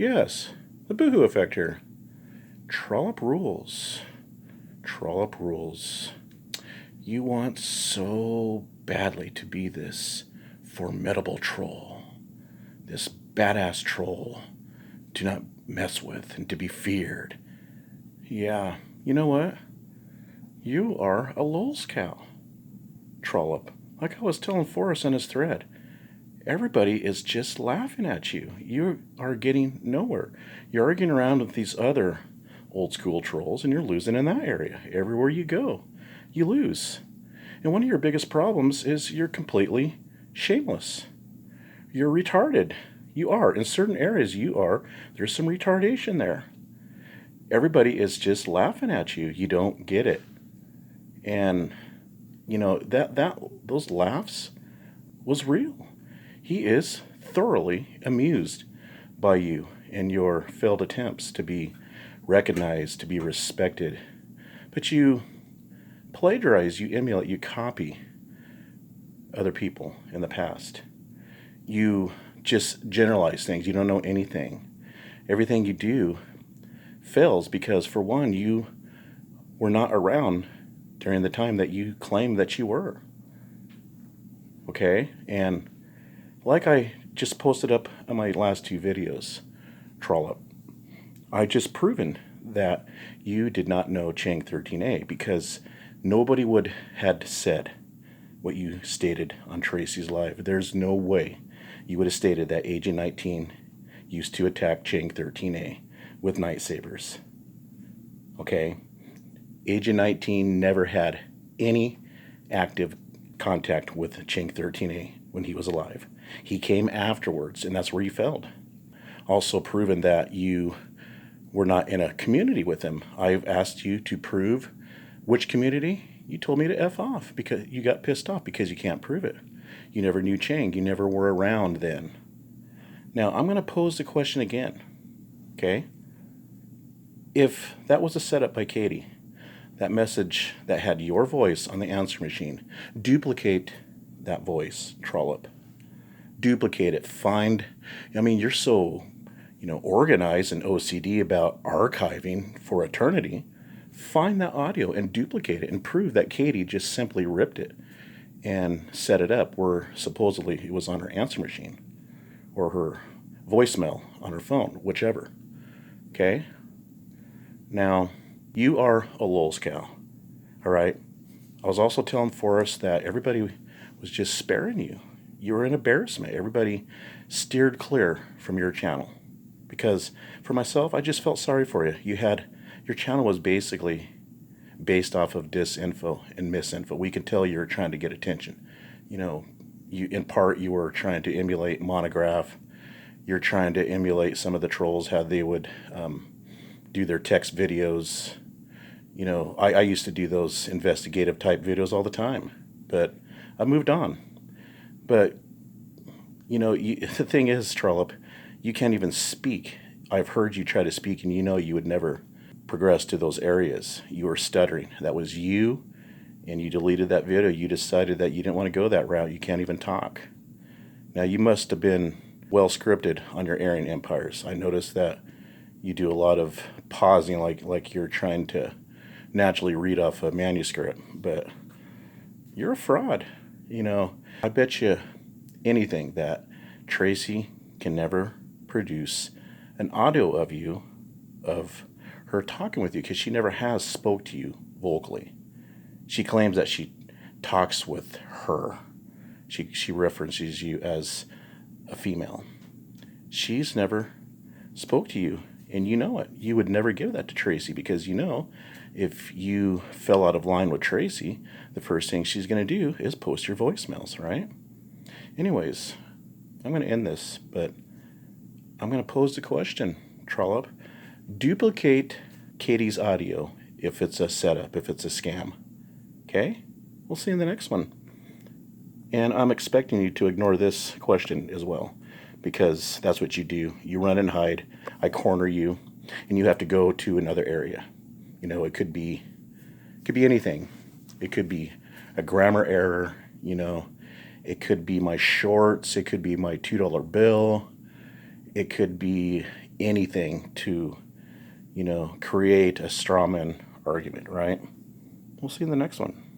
Yes, the boohoo effect here. Trollup Rullez. Trollup Rullez. You want so badly to be this formidable troll, this badass troll to not mess with and to be feared. Yeah, you know what? You are a LULZCow, Trollup. Like I was telling Forrest on his thread, everybody is just laughing at you. You are getting nowhere. You're arguing around with these other old school trolls and you're losing in that area. Everywhere you go, you lose. And one of your biggest problems is you're completely shameless. You're retarded. You are. In certain areas, you are. There's some retardation there. Everybody is just laughing at you. You don't get it. And, you know, those laughs was real. He is thoroughly amused by you and your failed attempts to be recognized, to be respected. But you plagiarize, you emulate, you copy other people in the past. You just generalize things. You don't know anything. Everything you do fails because, for one, you were not around during the time that you claimed that you were. Okay? And like I just posted up on my last two videos, Trollup, I just proven that you did not know Chang 13A because nobody would had said what you stated on Tracy's live. There's no way you would have stated that Agent 19 used to attack Chang 13A with night sabers. Okay? Agent 19 never had any active contact with Chang 13A when he was alive. He came afterwards, and that's where you failed. Also proven that you were not in a community with him. I've asked you to prove which community. You told me to F off because you got pissed off because you can't prove it. You never knew Chang. You never were around then. Now, I'm going to pose the question again. Okay? If that was a setup by Katy, that message that had your voice on the answer machine, duplicate that voice, Trollup. Duplicate it. You're so, organized and OCD about archiving for eternity. Find that audio and duplicate it and prove that Katy just simply ripped it and set it up where supposedly it was on her answer machine or her voicemail on her phone, whichever. Okay? Now, you are a LULZCow, all right? I was also telling Forrest that everybody was just sparing you. You were an embarrassment. Everybody steered clear from your channel because for myself, I just felt sorry for you. Your channel was basically based off of disinfo and misinfo. We can tell you're trying to get attention. In part, you were trying to emulate Monograph. You're trying to emulate some of the trolls, how they would do their text videos. I used to do those investigative type videos all the time, but I moved on. But, the thing is, Trollup, you can't even speak. I've heard you try to speak, and you would never progress to those areas. You were stuttering. That was you, and you deleted that video. You decided that you didn't want to go that route. You can't even talk. Now, you must have been well scripted on your airing empires. I noticed that you do a lot of pausing like you're trying to naturally read off a manuscript, but you're a fraud. I bet you anything that Tracy can never produce an audio of you, of her talking with you, because she never has spoke to you vocally. She claims that she talks with her. She references you as a female. She's never spoke to you, and you know it. You would never give that to Tracy because if you fell out of line with Tracy, the first thing she's going to do is post your voicemails, right? Anyways, I'm going to end this, but I'm going to pose the question, Trollup. Duplicate Katy's audio if it's a setup, if it's a scam. Okay? We'll see you in the next one. And I'm expecting you to ignore this question as well, because that's what you do. You run and hide. I corner you, and you have to go to another area. It could be anything. It could be a grammar error. It could be my shorts. It could be my $2 bill. it could be anything to, create a straw man argument, right? We'll see you in the next one.